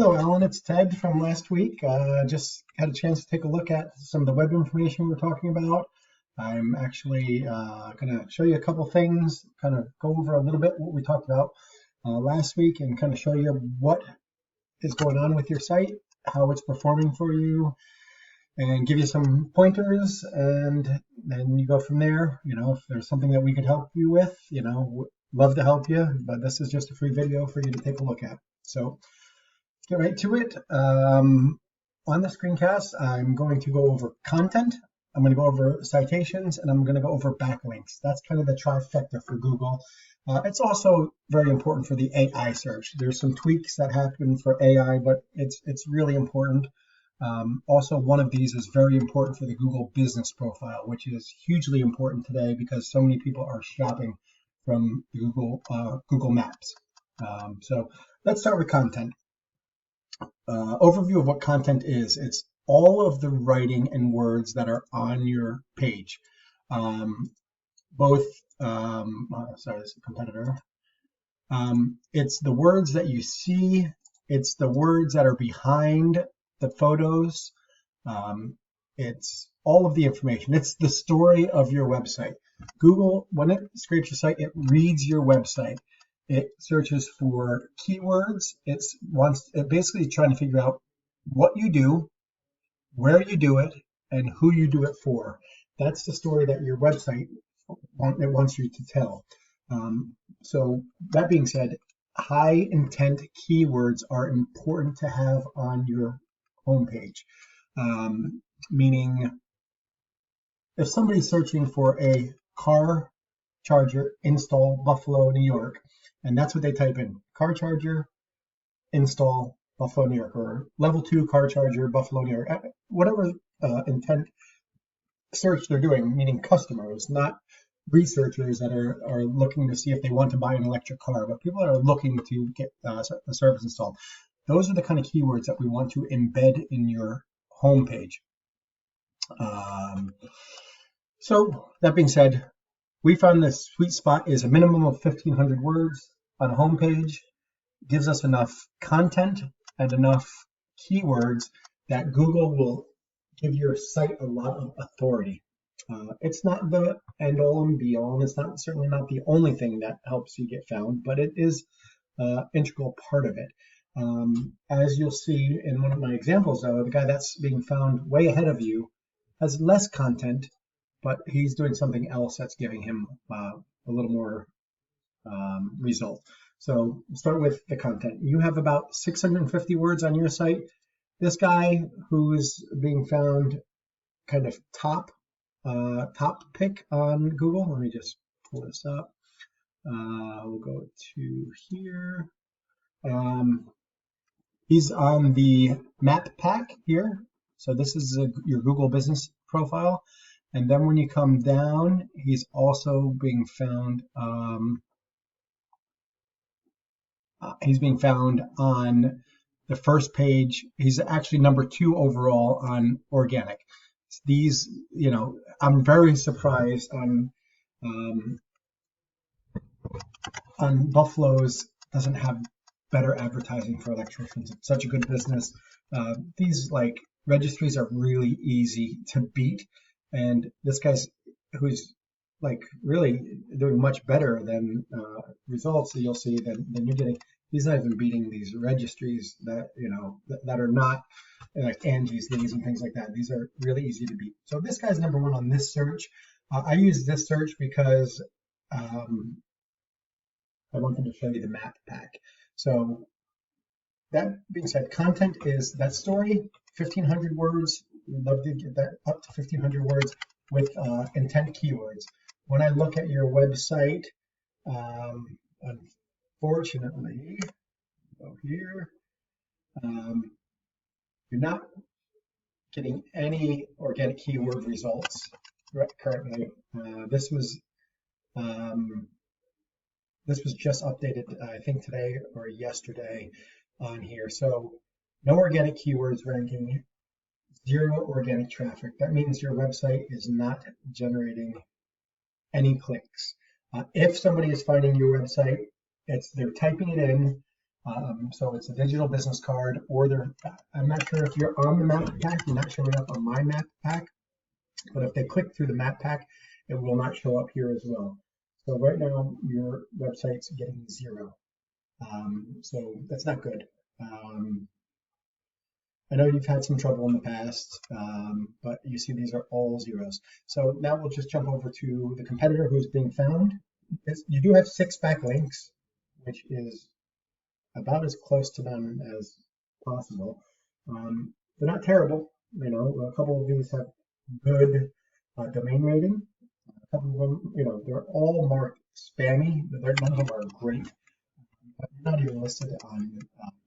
Hello, Alan. It's Ted from last week. Just had a chance to take a look at some of the web information we were talking about. I'm actually going to show you a couple things, kind of go over a little bit what we talked about last week and kind of show you what is going on with your site, how it's performing for you, and give you some pointers. And then you go from there. If there's something that we could help you with, love to help you, but this is just a free video for you to take a look at. So get right to it. On the screencast, I'm going to go over content, I'm going to go over citations, and I'm going to go over backlinks. That's kind of the trifecta for Google. It's also very important for the AI search. There's some tweaks that happen for AI, but it's really important. Also, one of these is very important for the Google business profile, which is hugely important today because so many people are shopping from Google Maps. So let's start with content. Overview of what content is. It's all of the writing and words that are on your page. Sorry, this is a competitor. It's the words that you see. It's the words that are behind the photos. It's all of the information. It's the story of your website. Google, when it scrapes your site, it reads your website. It searches for keywords. It basically trying to figure out what you do, where you do it, and who you do it for. That's the story that your website wants you to tell. So that being said, high intent keywords are important to have on your homepage. Meaning, if somebody's searching for a car charger install Buffalo, New York, and that's what they type in, car charger install Buffalo, New York, or level 2 car charger Buffalo, New York, whatever intent search they're doing, meaning customers, not researchers that are looking to see if they want to buy an electric car, but people that are looking to get the service installed. Those are the kind of keywords that we want to embed in your homepage. So that being said, we found the sweet spot is a minimum of 1,500 words on a homepage. Gives us enough content and enough keywords that Google will give your site a lot of authority. It's not the end all and be all, and it's certainly not the only thing that helps you get found, but it is an integral part of it. As you'll see in one of my examples, though, the guy that's being found way ahead of you has less content, but he's doing something else that's giving him a little more result. So we'll start with the content. You have about 650 words on your site. This guy who's being found kind of top pick on Google. Let me just pull this up. We'll go to here. He's on the map pack here. So this is your Google business profile. And then when you come down, he's also being found. He's being found on the first page. He's actually number 2 overall on organic. These, I'm very surprised on Buffalo's doesn't have better advertising for electricians. It's such a good business. These registries are really easy to beat. And this guy's who's really doing much better than results that you'll see than you're getting. He's not even beating these registries that that are not like Angie's Leads and things like that. These are really easy to beat. So this guy's number 1 on this search. I use this search because I wanted to show you the map pack. So that being said, content is that story, 1,500 words. We'd love to get that up to 1,500 words with intent keywords. When I look at your website, unfortunately, go here, you're not getting any organic keyword results currently. This was just updated, I think today or yesterday on here. So no organic keywords ranking, 0 organic traffic. That means your website is not generating any clicks. If somebody is finding your website, they're typing it in, So it's a digital business card, or I'm not sure if you're on the map pack, you're not showing up on my map pack, but if they click through the map pack, it will not show up here as well. So right now, your website's getting 0. So that's not good. I know you've had some trouble in the past, but you see these are all zeros. So now we'll just jump over to the competitor who's being found. You do have 6 backlinks, which is about as close to none as possible. They're not terrible. You know, a couple of these have good domain rating. A couple of them, you know, they're all marked spammy, but none of them are great. But they're not even listed on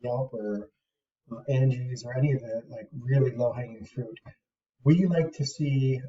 Yelp or Angie's or any of the like really low-hanging fruit. We like to see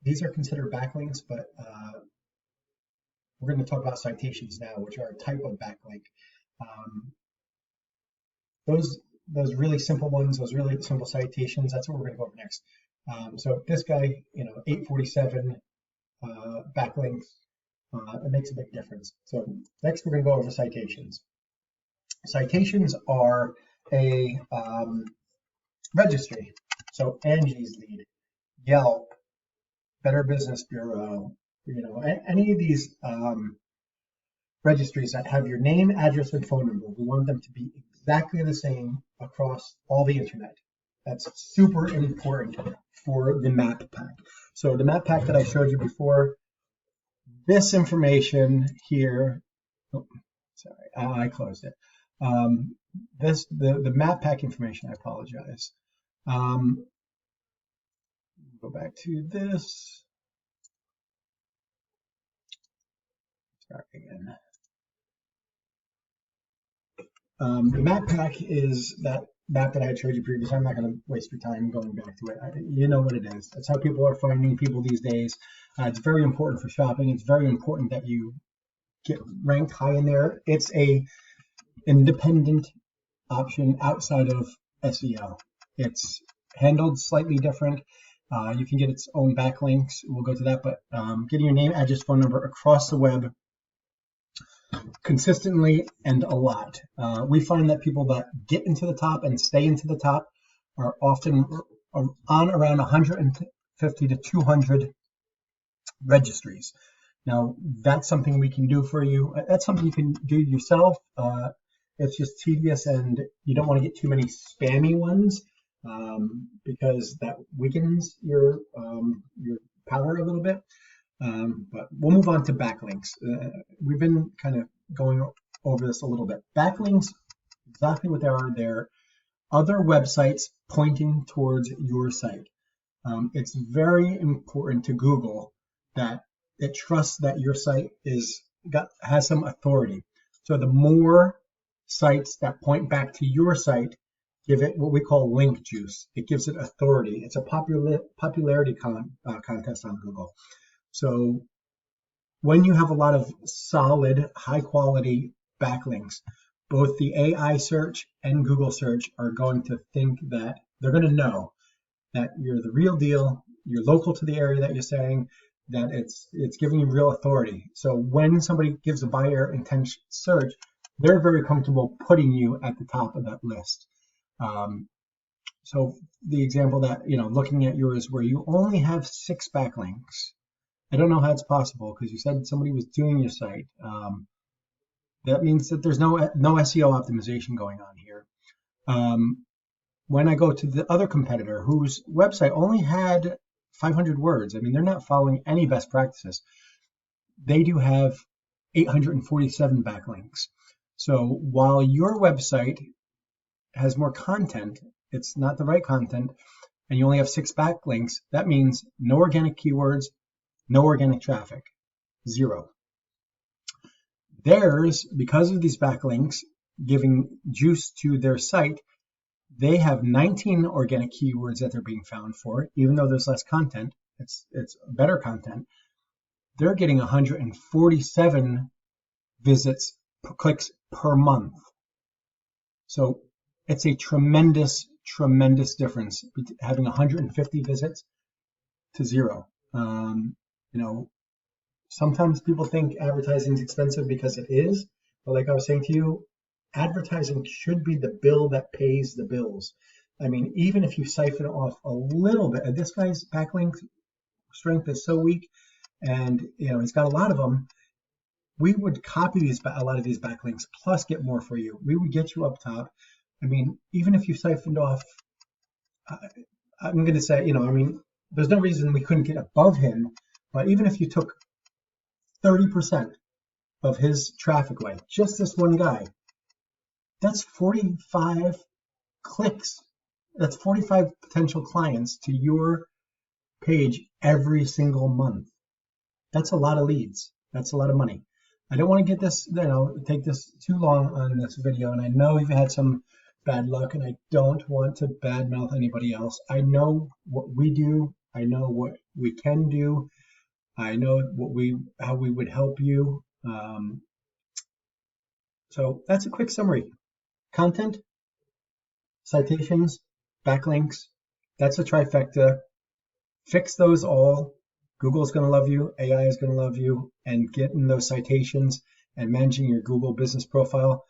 these are considered backlinks, but we're going to talk about citations now, which are a type of backlink. Those really simple ones, those really simple citations, that's what we're going to go over next. So this guy, you know, 847 backlinks, it makes a big difference. So next we're going to go over citations. Citations are a registry. So Angie's Lead, Yelp, Better Business Bureau, you know, any of these registries that have your name, address, and phone number. We want them to be exactly the same across all the internet. That's super important for the map pack. So the map pack that I showed you before, this information here, oh, sorry, I closed it. The map pack information, I apologize. Go back to this. Start again. The map pack is that map that I had showed you previously. I'm not going to waste your time going back to it. You know what it is. That's how people are finding people these days. It's very important for shopping. It's very important that you get ranked high in there. It's a independent option outside of SEO. It's handled slightly different. You can get its own backlinks. We'll go to that, but getting your name, address, phone number across the web consistently and a lot. We find that people that get into the top and stay into the top are often on around 150 to 200 registries. Now, that's something we can do for you. That's something you can do yourself. It's just tedious, and you don't want to get too many spammy ones because that weakens your power a little bit. But we'll move on to backlinks. We've been kind of going over this a little bit. Backlinks, exactly what they are. They're other websites pointing towards your site. It's very important to Google that it trusts that your site has some authority. So the more sites that point back to your site, give it what we call link juice. It gives it authority. It's a popularity contest on Google. So when you have a lot of solid, high quality backlinks, both the AI search and Google search are going to think that they're going to know that you're the real deal, you're local to the area that you're saying, that it's giving you real authority. So when somebody gives a buyer intent search, they're very comfortable putting you at the top of that list. So the example that, looking at yours where you only have 6 backlinks, I don't know how it's possible because you said somebody was doing your site. That means that there's no SEO optimization going on here. When I go to the other competitor whose website only had 500 words, I mean, they're not following any best practices. They do have 847 backlinks. So while your website has more content, it's not the right content, and you only have 6 backlinks, that means no organic keywords, no organic traffic, 0. Theirs, because of these backlinks giving juice to their site, they have 19 organic keywords that they're being found for, even though there's less content, it's better content. They're getting 147 visits, clicks per month. So it's a tremendous difference having 150 visits to 0. Sometimes people think advertising is expensive because it is, But like I was saying to you, advertising should be the bill that pays the bills. I mean, even if you siphon off a little bit, this guy's backlink strength is so weak, and he's got a lot of them. We would copy a lot of these backlinks plus get more for you. We would get you up top. I mean, even if you siphoned off, I'm going to say, there's no reason we couldn't get above him, but even if you took 30% of his traffic away, just this one guy, that's 45 clicks. That's 45 potential clients to your page every single month. That's a lot of leads. That's a lot of money. I don't want to get this, take this too long on this video, and I know you've had some bad luck, and I don't want to badmouth anybody else. I know what we do. I know what we can do. I know how we would help you. So that's a quick summary. Content, citations, backlinks. That's a trifecta. Fix those all. Google's going to love you, AI is going to love you, and getting those citations and managing your Google business profile,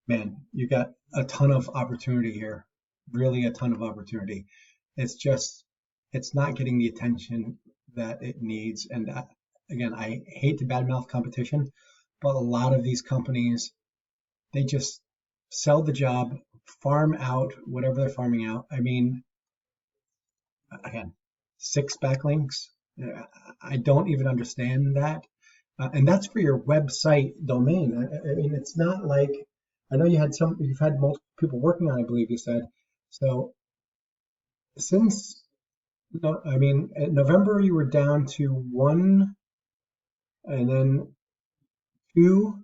man, you got a ton of opportunity here, really a ton of opportunity. It's not getting the attention that it needs. And again, I hate to badmouth competition, but a lot of these companies, they just sell the job, farm out whatever they're farming out. I mean, again, 6 backlinks. I don't even understand that. And that's for your website domain. I mean, it's not like, I know you've had multiple people working on it, I believe you said. So since, in November you were down to 1 and then 2.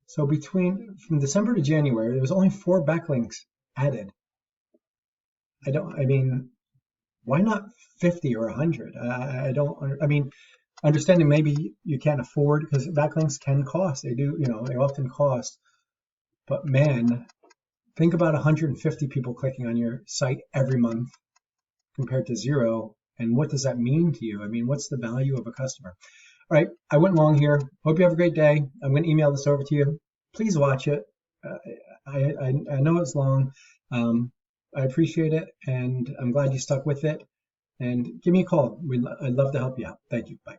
So from December to January, there was only 4 backlinks added. Why not 50 or 100? Understanding maybe you can't afford, because backlinks can cost. They do, they often cost. But man, think about 150 people clicking on your site every month compared to 0. And what does that mean to you? I mean, what's the value of a customer? All right, I went long here. Hope you have a great day. I'm going to email this over to you. Please watch it. I know it's long. I appreciate it, and I'm glad you stuck with it. And give me a call. I'd love to help you out. Thank you. Bye.